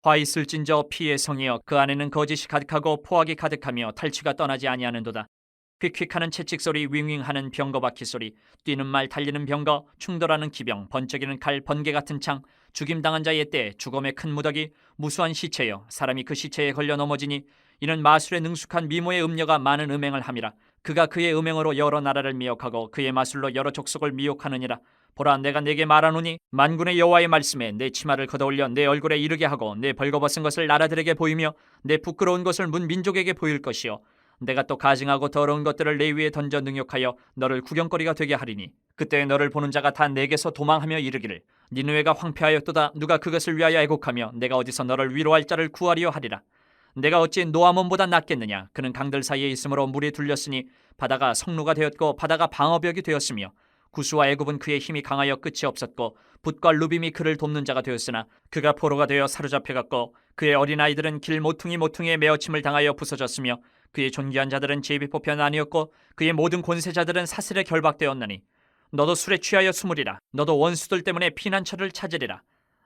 화 있을진저 피의 성이여 그 안에는 거짓이 가득하고 포악이 가득하며 탈취가 떠나지 아니하는도다. 휙휙하는 채찍소리, 윙윙하는 병거 바퀴 소리, 뛰는 말, 달리는 병거, 충돌하는 기병, 번쩍이는 칼, 번개 같은 창, 죽임당한 자의 때, 죽음의 큰 무더기, 무수한 시체여 사람이 그 시체에 걸려 넘어지니 이는 마술에 능숙한 미모의 음녀가 많은 음행을 함이라. 그가 그의 음행으로 여러 나라를 미혹하고 그의 마술로 여러 족속을 미혹하느니라. 보라, 내가 내게 말하노니 만군의 여호와의 말씀에 내 치마를 걷어올려 내 얼굴에 이르게 하고 내 벌거벗은 것을 나라들에게 보이며 내 부끄러운 것을 문 민족에게 보일 것이요 내가 또 가증하고 더러운 것들을 내 위에 던져 능욕하여 너를 구경거리가 되게 하리니 그때 너를 보는 자가 다 내게서 도망하며 이르기를 니느웨가 황폐하였도다. 누가 그것을 위하여 애곡하며 내가 어디서 너를 위로할 자를 구하리요 하리라. 내가 어찌 노아몬보다 낫겠느냐. 그는 강들 사이에 있으므로 물이 둘렸으니 바다가 성루가 되었고 바다가 방어벽이 되었으며 구스와 애굽은 그의 힘이 강하여 끝이 없었고 붓과 루빔이 그를 돕는 자가 되었으나 그가 포로가 되어 사로잡혀갔고 그의 어린아이들은 길 모퉁이에 메어침을 당하여 부서졌으며 그의 존귀한 자들은 제비 뽑혀 나뉘었고 그의 모든 권세자들은 사슬에 결박되었나니 너도 술에 취하여 숨으리라. 너도 원수들 때문에 피난처를 찾으리라.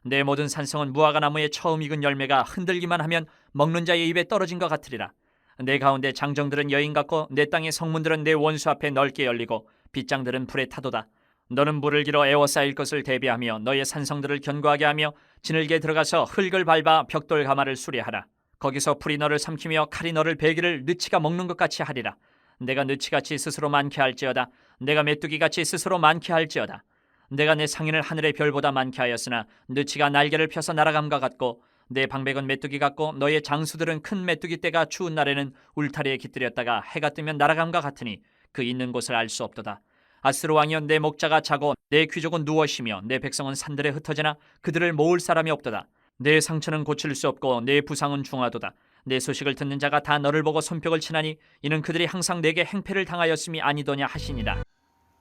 내 모든 산성은 무화과 나무에 처음 익은 열매가 흔들기만 하면 먹는 자의 입에 떨어진 것 같으리라. 내 가운데 장정들은 여인 같고 내 땅의 성문들은 내 원수 앞에 넓게 열리고 빗장들은 불에 타도다. 너는 물을 길어 에워싸일 것을 대비하며 너의 산성들을 견고하게 하며 지늘게 들어가서 흙을 밟아 벽돌 가마를 수리하라. 거기서 풀이 너를 삼키며 칼이 너를 베기를 느치가 먹는 것 같이 하리라. 내가 느치같이 스스로 많게 할지어다. 내가 메뚜기같이 스스로 많게 할지어다. 내가 내 상인을 하늘의 별보다 많게 하였으나 느치가 날개를 펴서 날아감과 같고 내 방백은 메뚜기 같고 너의 장수들은 큰 메뚜기 떼가 추운 날에는 울타리에 깃들였다가 해가 뜨면 날아감과 같으니 그 있는 곳을 알 수 없도다. 아스루 왕이여 내 목자가 자고 내 귀족은 누워 쉬며 내 백성은 산들에 흩어지나 그들을 모을 사람이 없도다. 내 상처는 고칠 수 없고 내 부상은 중하도다. 내 소식을 듣는 자가 다 너를 보고 손뼉을 치나니 이는 그들이 항상 내게 행패를 당하였음이 아니더냐 하시니라.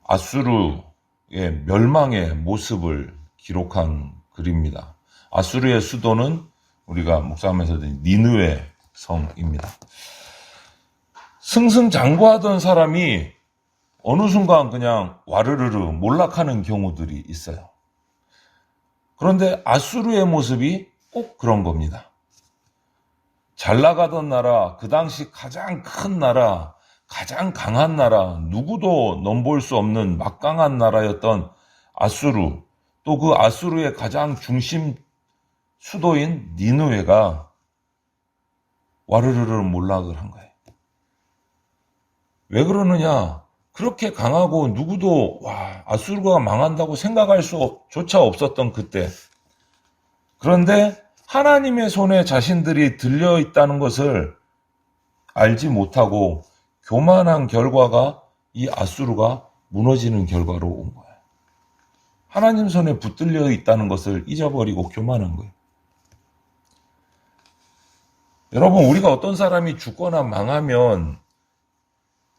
아수르의 멸망의 모습을 기록한 글입니다. 아수르의 수도는 우리가 묵상하면서 니느웨 성입니다. 승승장구하던 사람이 어느 순간 그냥 와르르르 몰락하는 경우들이 있어요. 그런데 아수르의 모습이 꼭 그런 겁니다. 잘 나가던 나라, 그 당시 가장 큰 나라, 가장 강한 나라, 누구도 넘볼 수 없는 막강한 나라였던 아수르, 또 그 아수르의 가장 중심 수도인 니느웨가 와르르르 몰락을 한 거예요. 왜 그러느냐? 그렇게 강하고 누구도 아수르가 망한다고 생각할 수조차 없었던 그때. 그런데 하나님의 손에 자신들이 들려 있다는 것을 알지 못하고 교만한 결과가 이 아수르가 무너지는 결과로 온 거예요. 하나님 손에 붙들려 있다는 것을 잊어버리고 교만한 거예요. 여러분, 우리가 어떤 사람이 죽거나 망하면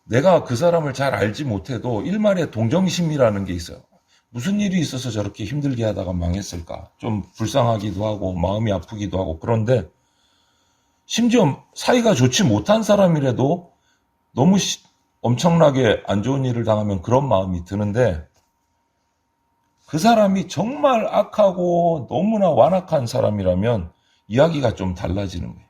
내가 그 사람을 잘 알지 못해도 일말의 동정심이라는 게 있어요. 무슨 일이 있어서 저렇게 힘들게 하다가 망했을까? 좀 불쌍하기도 하고 마음이 아프기도 하고. 그런데 심지어 사이가 좋지 못한 사람이라도 너무 엄청나게 안 좋은 일을 당하면 그런 마음이 드는데 그 사람이 정말 악하고 너무나 완악한 사람이라면 이야기가 좀 달라지는 거예요.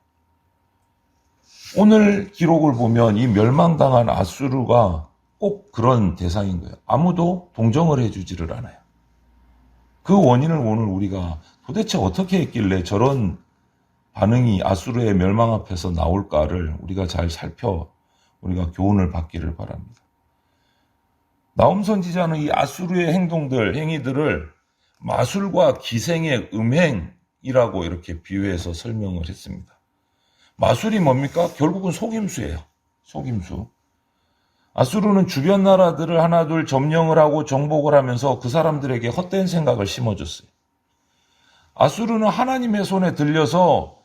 오늘 기록을 보면 이 멸망당한 아수르가 꼭 그런 대상인 거예요. 아무도 동정을 해주지를 않아요. 그 원인을 오늘 우리가 도대체 어떻게 했길래 저런 반응이 아수르의 멸망 앞에서 나올까를 우리가 잘 살펴 우리가 교훈을 받기를 바랍니다. 나훔 선지자는 이 아수르의 행위들을 마술과 기생의 음행이라고 이렇게 비유해서 설명을 했습니다. 마술이 뭡니까? 결국은 속임수예요. 속임수. 아수르는 주변 나라들을 하나둘 점령을 하고 정복을 하면서 그 사람들에게 헛된 생각을 심어줬어요. 아수르는 하나님의 손에 들려서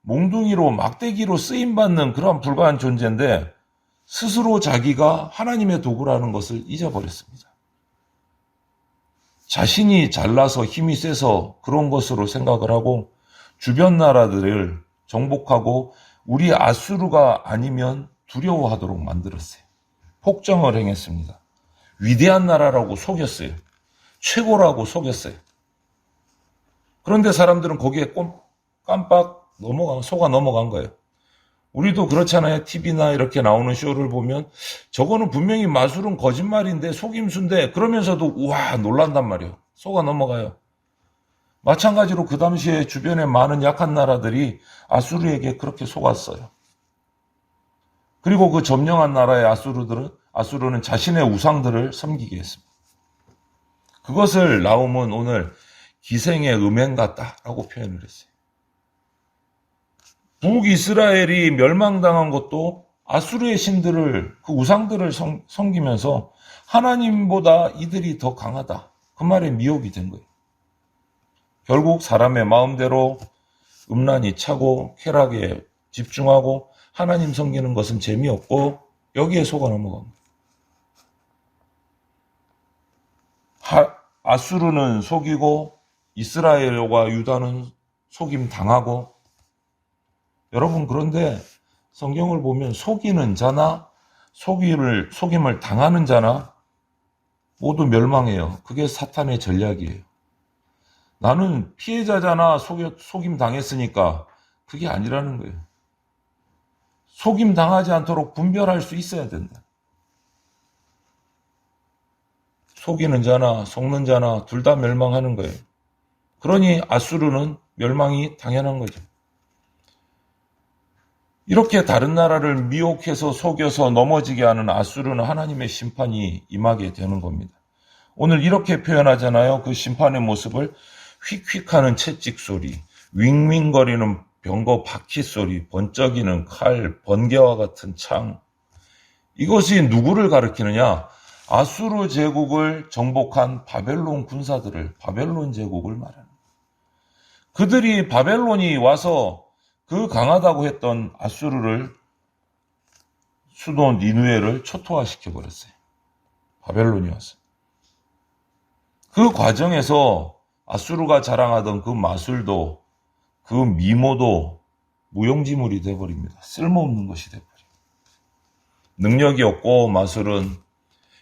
몽둥이로 막대기로 쓰임받는 그런 불과한 존재인데 스스로 자기가 하나님의 도구라는 것을 잊어버렸습니다. 자신이 잘나서 힘이 세서 그런 것으로 생각을 하고 주변 나라들을 정복하고 우리 아수르가 아니면 두려워하도록 만들었어요. 폭정을 행했습니다. 위대한 나라라고 속였어요. 최고라고 속였어요. 그런데 사람들은 거기에 깜빡 속아 넘어간 거예요. 우리도 그렇잖아요. TV나 이렇게 나오는 쇼를 보면 저거는 분명히 마술은 거짓말인데 속임수인데 그러면서도 우와 놀란단 말이에요. 속아 넘어가요. 마찬가지로 그 당시에 주변에 많은 약한 나라들이 아수르에게 그렇게 속았어요. 그리고 그 점령한 나라의 아수르는 자신의 우상들을 섬기게 했습니다. 그것을 나움은 오늘 기생의 음행 같다라고 표현을 했어요. 북이스라엘이 멸망당한 것도 아수르의 신들을, 그 우상들을 섬기면서 하나님보다 이들이 더 강하다. 그 말에 미혹이 된 거예요. 결국 사람의 마음대로 음란이 차고 쾌락에 집중하고 하나님 섬기는 것은 재미없고 여기에 속아 넘어갑니다. 아수르는 속이고 이스라엘과 유다는 속임 당하고 여러분 그런데 성경을 보면 속이는 자나 속임을 당하는 자나 모두 멸망해요. 그게 사탄의 전략이에요. 나는 피해자잖아 속임 당했으니까 그게 아니라는 거예요. 속임 당하지 않도록 분별할 수 있어야 된다. 속이는 자나 속는 자나 둘 다 멸망하는 거예요. 그러니 아수르는 멸망이 당연한 거죠. 이렇게 다른 나라를 미혹해서 속여서 넘어지게 하는 아수르는 하나님의 심판이 임하게 되는 겁니다. 오늘 이렇게 표현하잖아요. 그 심판의 모습을 휙휙하는 채찍 소리, 윙윙거리는 병거 바퀴 소리, 번쩍이는 칼, 번개와 같은 창. 이것이 누구를 가리키느냐? 아수르 제국을 정복한 바벨론 군사들을, 바벨론 제국을 말하는 거예요. 그들이 바벨론이 와서 그 강하다고 했던 아수르를 수도 니누에를 초토화시켜 버렸어요. 바벨론이 와서. 그 과정에서 아수르가 자랑하던 그 마술도 그 미모도 무용지물이 되어버립니다. 쓸모없는 것이 되어버립니다. 능력이 없고 마술은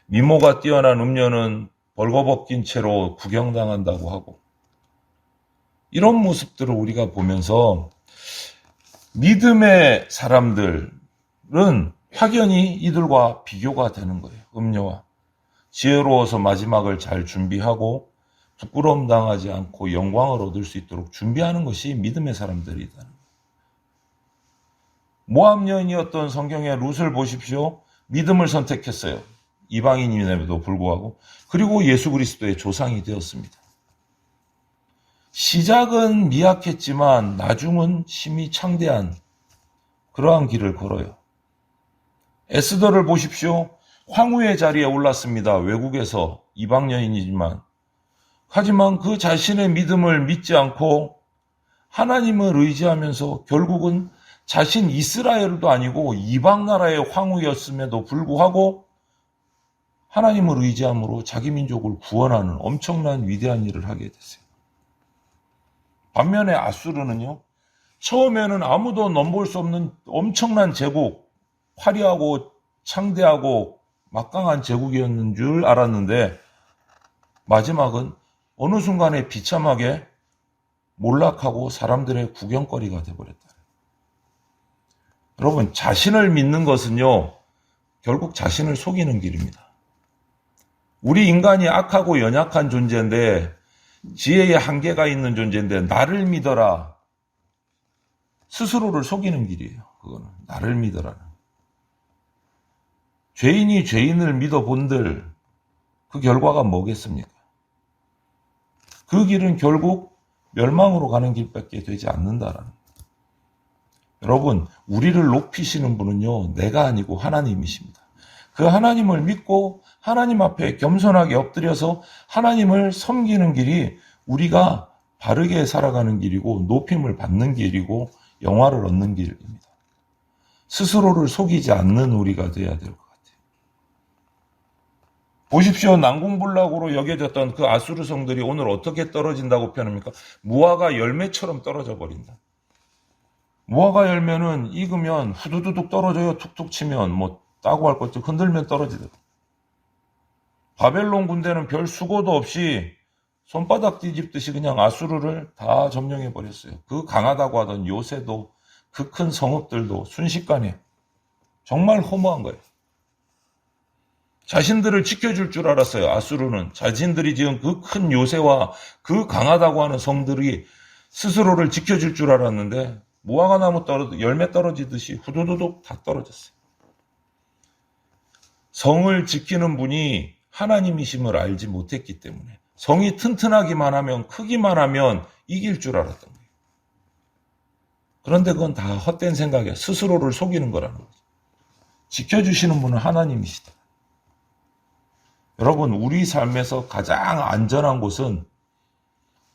미모가 뛰어난 음녀는 벌거벗긴 채로 구경당한다고 하고 이런 모습들을 우리가 보면서 믿음의 사람들은 확연히 이들과 비교가 되는 거예요. 음녀와. 지혜로워서 마지막을 잘 준비하고 부끄러움 당하지 않고 영광을 얻을 수 있도록 준비하는 것이 믿음의 사람들이다. 모압 여인이었던 성경의 룻을 보십시오. 믿음을 선택했어요. 이방인임에도 불구하고. 그리고 예수 그리스도의 조상이 되었습니다. 시작은 미약했지만 나중은 심히 창대한 그러한 길을 걸어요. 에스더를 보십시오. 황후의 자리에 올랐습니다. 외국에서 이방 여인이지만 하지만 그 자신의 믿음을 믿지 않고 하나님을 의지하면서 결국은 자신 이스라엘도 아니고 이방 나라의 황후였음에도 불구하고 하나님을 의지함으로 자기 민족을 구원하는 엄청난 위대한 일을 하게 됐어요. 반면에 아수르는요, 처음에는 아무도 넘볼 수 없는 엄청난 제국, 화려하고 창대하고 막강한 제국이었는 줄 알았는데 마지막은 어느 순간에 비참하게 몰락하고 사람들의 구경거리가 되어버렸다. 여러분, 자신을 믿는 것은요, 결국 자신을 속이는 길입니다. 우리 인간이 악하고 연약한 존재인데 지혜의 한계가 있는 존재인데 나를 믿어라. 스스로를 속이는 길이에요. 그거는 나를 믿어라는. 죄인이 죄인을 믿어본들 그 결과가 뭐겠습니까? 그 길은 결국 멸망으로 가는 길밖에 되지 않는다라는 거예요. 여러분, 우리를 높이시는 분은요, 내가 아니고 하나님이십니다. 그 하나님을 믿고 하나님 앞에 겸손하게 엎드려서 하나님을 섬기는 길이 우리가 바르게 살아가는 길이고 높임을 받는 길이고 영화를 얻는 길입니다. 스스로를 속이지 않는 우리가 돼야 될 것 같아요. 보십시오. 난공불락으로 여겨졌던 그 아수르 성들이 오늘 어떻게 떨어진다고 표현합니까? 무화과 열매처럼 떨어져 버린다. 무화과 열매는 익으면 후두두둑 떨어져요. 툭툭 치면 뭐 따고 할 것 흔들면 떨어지더라고요. 바벨론 군대는 별 수고도 없이 손바닥 뒤집듯이 그냥 아수르를 다 점령해 버렸어요. 그 강하다고 하던 요새도 그 큰 성읍들도 순식간에 정말 허무한 거예요. 자신들을 지켜줄 줄 알았어요. 아수르는 자신들이 지은 그 큰 요새와 그 강하다고 하는 성들이 스스로를 지켜줄 줄 알았는데 무화과나무 열매 떨어지듯이 후두두둑 다 떨어졌어요. 성을 지키는 분이 하나님이심을 알지 못했기 때문에 성이 튼튼하기만 하면 크기만 하면 이길 줄 알았던 거예요. 그런데 그건 다 헛된 생각이야. 스스로를 속이는 거라는 거죠. 지켜주시는 분은 하나님이시다. 여러분, 우리 삶에서 가장 안전한 곳은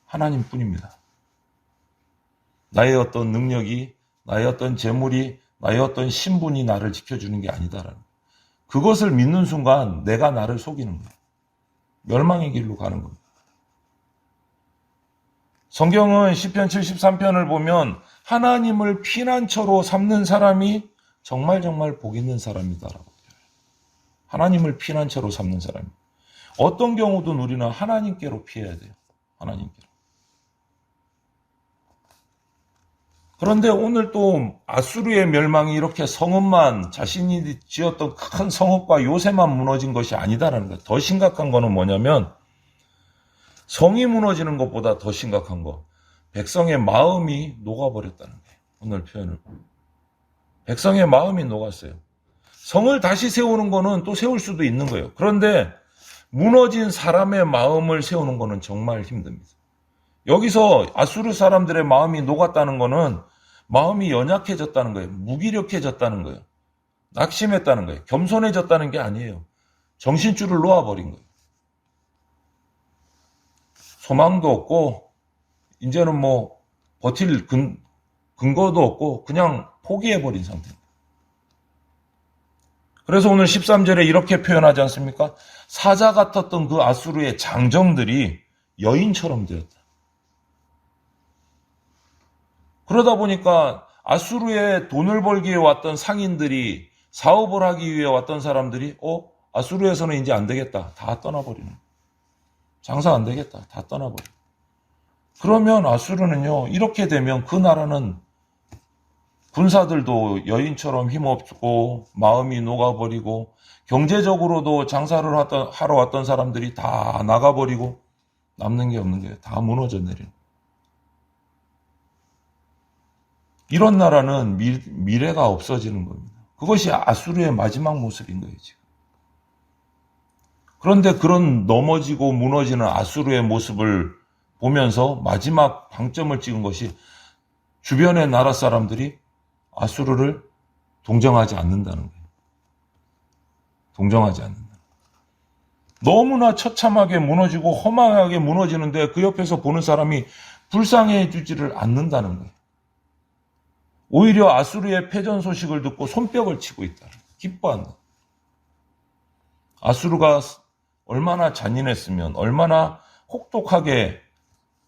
하나님뿐입니다. 나의 어떤 능력이, 나의 어떤 재물이, 나의 어떤 신분이 나를 지켜주는 게 아니다라는 거예요. 그것을 믿는 순간 내가 나를 속이는 거예요. 멸망의 길로 가는 겁니다. 성경은 시편 73편을 보면 하나님을 피난처로 삼는 사람이 정말 복 있는 사람이다라고. 하나님을 피난처로 삼는 사람. 어떤 경우든 우리는 하나님께로 피해야 돼요. 하나님께로. 그런데 오늘 또 아수르의 멸망이 이렇게 성읍만 자신이 지었던 큰 성읍과 요새만 무너진 것이 아니다라는 거예요. 더 심각한 거는 뭐냐면 성이 무너지는 것보다 더 심각한 거. 백성의 마음이 녹아버렸다는 거예요. 오늘 표현을 보면. 백성의 마음이 녹았어요. 성을 다시 세우는 거는 또 세울 수도 있는 거예요. 그런데 무너진 사람의 마음을 세우는 거는 정말 힘듭니다. 여기서 아수르 사람들의 마음이 녹았다는 거는 마음이 연약해졌다는 거예요. 무기력해졌다는 거예요. 낙심했다는 거예요. 겸손해졌다는 게 아니에요. 정신줄을 놓아버린 거예요. 소망도 없고 이제는 뭐 버틸 근거도 없고 그냥 포기해버린 상태입니다. 그래서 오늘 13절에 이렇게 표현하지 않습니까? 사자 같았던 그 아수르의 장정들이 여인처럼 되었다. 그러다 보니까 아수르에 돈을 벌기 위해 왔던 상인들이 사업을 하기 위해 왔던 사람들이 아수르에서는 이제 안 되겠다. 다 떠나버리는. 장사 안 되겠다. 다 떠나버려. 그러면 아수르는요. 이렇게 되면 그 나라는 군사들도 여인처럼 힘없고 마음이 녹아버리고 경제적으로도 장사를 하러 왔던 사람들이 다 나가버리고 남는 게 없는 거예요. 다 무너져 내리는. 이런 나라는 미래가 없어지는 겁니다. 그것이 아수르의 마지막 모습인 거예요, 지금. 그런데 그런 넘어지고 무너지는 아수르의 모습을 보면서 마지막 방점을 찍은 것이 주변의 나라 사람들이 아수르를 동정하지 않는다는 거예요. 동정하지 않는다. 너무나 처참하게 무너지고 허망하게 무너지는데 그 옆에서 보는 사람이 불쌍해 주지를 않는다는 거예요. 오히려 아수르의 패전 소식을 듣고 손뼉을 치고 있다. 기뻐한다. 아수르가 얼마나 잔인했으면, 얼마나 혹독하게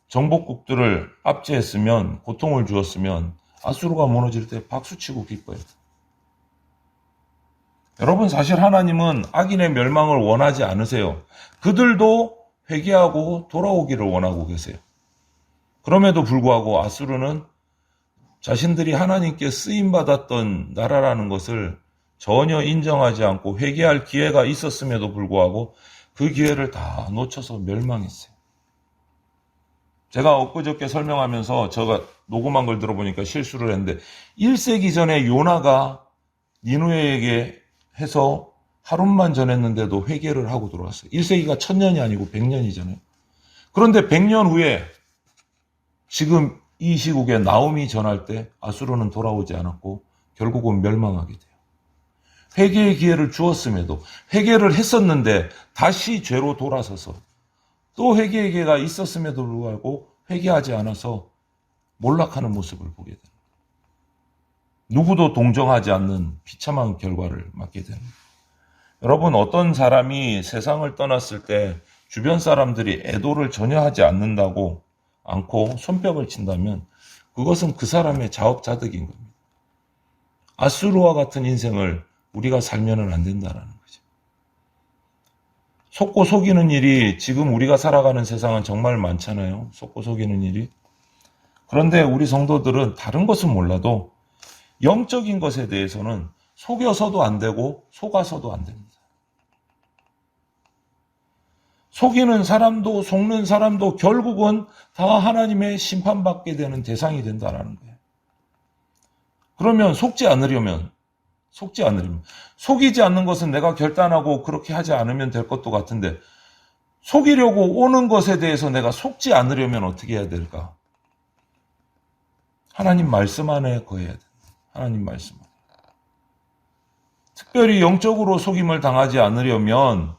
정복국들을 압제했으면, 고통을 주었으면 아수르가 무너질 때 박수치고 기뻐해요. 여러분, 사실 하나님은 악인의 멸망을 원하지 않으세요. 그들도 회개하고 돌아오기를 원하고 계세요. 그럼에도 불구하고 아수르는 자신들이 하나님께 쓰임받았던 나라라는 것을 전혀 인정하지 않고 회개할 기회가 있었음에도 불구하고 그 기회를 다 놓쳐서 멸망했어요. 제가 엊그저께 설명하면서 제가 녹음한 걸 들어보니까 실수를 했는데 1세기 전에 요나가 니누에게 해서 하룻만 전했는데도 회개를 하고 들어왔어요. 1세기가 1000년이 아니고 100년이잖아요. 그런데 100년 후에 지금 이 시국에 나움이 전할 때 아수르는 돌아오지 않았고 결국은 멸망하게 돼요. 회개의 기회를 주었음에도 회개를 했었는데 다시 죄로 돌아서서 또 회개의 기회가 있었음에도 불구하고 회개하지 않아서 몰락하는 모습을 보게 됩니다. 누구도 동정하지 않는 비참한 결과를 맞게 됩니다. 여러분, 어떤 사람이 세상을 떠났을 때 주변 사람들이 애도를 전혀 하지 않고 손뼉을 친다면 그것은 그 사람의 자업자득인 겁니다. 아수르와 같은 인생을 우리가 살면은 안 된다라는 거죠. 속고 속이는 일이 지금 우리가 살아가는 세상은 정말 많잖아요. 속고 속이는 일이. 그런데 우리 성도들은 다른 것은 몰라도 영적인 것에 대해서는 속여서도 안 되고 속아서도 안 됩니다. 속이는 사람도 속는 사람도 결국은 다 하나님의 심판받게 되는 대상이 된다라는 거예요. 그러면 속지 않으려면 속이지 않는 것은 내가 결단하고 그렇게 하지 않으면 될 것도 같은데 속이려고 오는 것에 대해서 내가 속지 않으려면 어떻게 해야 될까? 하나님 말씀 안에 거해야 된다. 하나님 말씀 안에. 특별히 영적으로 속임을 당하지 않으려면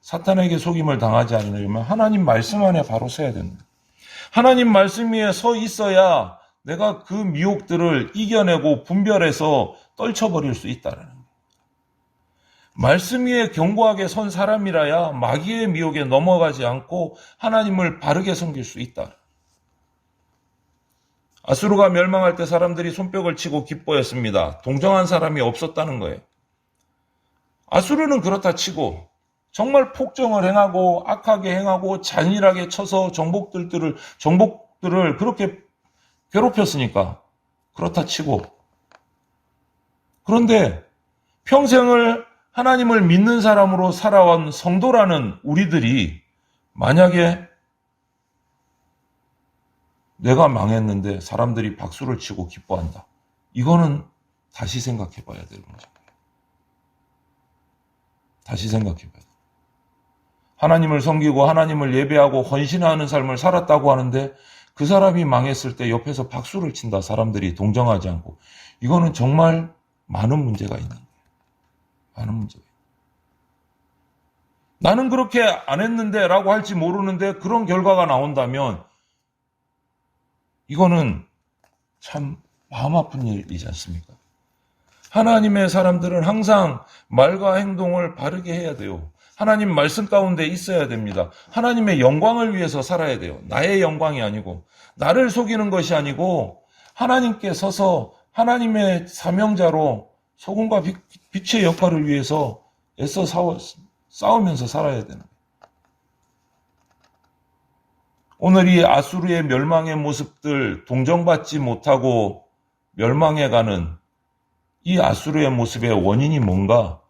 사탄에게 속임을 당하지 않으려면 하나님 말씀 안에 바로 서야 된다. 하나님 말씀 위에 서 있어야 내가 그 미혹들을 이겨내고 분별해서 떨쳐버릴 수 있다는 거예요. 말씀 위에 견고하게 선 사람이라야 마귀의 미혹에 넘어가지 않고 하나님을 바르게 섬길 수 있다. 아수르가 멸망할 때 사람들이 손뼉을 치고 기뻐했습니다. 동정한 사람이 없었다는 거예요. 아수르는 그렇다 치고 정말 폭정을 행하고 악하게 행하고 잔인하게 쳐서 정복들을 그렇게 괴롭혔으니까 그렇다 치고 그런데 평생을 하나님을 믿는 사람으로 살아온 성도라는 우리들이 만약에 내가 망했는데 사람들이 박수를 치고 기뻐한다. 이거는 다시 생각해 봐야 되는 거죠. 다시 생각해 봐야 돼. 하나님을 섬기고 하나님을 예배하고 헌신하는 삶을 살았다고 하는데 그 사람이 망했을 때 옆에서 박수를 친다. 사람들이 동정하지 않고. 이거는 정말 많은 문제가 있는 거예요. 많은 문제가 있는 거예요. 나는 그렇게 안 했는데 라고 할지 모르는데 그런 결과가 나온다면 이거는 참 마음 아픈 일이지 않습니까? 하나님의 사람들은 항상 말과 행동을 바르게 해야 돼요. 하나님 말씀 가운데 있어야 됩니다. 하나님의 영광을 위해서 살아야 돼요. 나의 영광이 아니고 나를 속이는 것이 아니고 하나님께 서서 하나님의 사명자로 소금과 빛의 역할을 위해서 애써 싸우면서 살아야 되는 거예요. 오늘 이 아수르의 멸망의 모습들 동정받지 못하고 멸망해가는 이 아수르의 모습의 원인이 뭔가?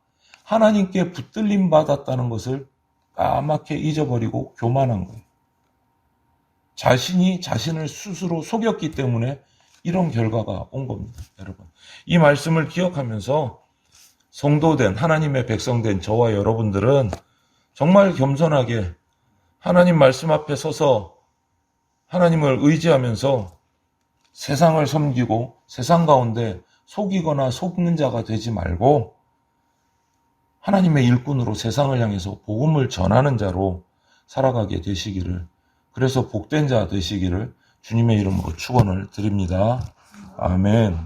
하나님께 붙들림 받았다는 것을 까맣게 잊어버리고 교만한 거예요. 자신이 자신을 스스로 속였기 때문에 이런 결과가 온 겁니다. 여러분, 이 말씀을 기억하면서 성도된 하나님의 백성된 저와 여러분들은 정말 겸손하게 하나님 말씀 앞에 서서 하나님을 의지하면서 세상을 섬기고 세상 가운데 속이거나 속는 자가 되지 말고 하나님의 일꾼으로 세상을 향해서 복음을 전하는 자로 살아가게 되시기를, 그래서 복된 자 되시기를 주님의 이름으로 축원을 드립니다. 아멘.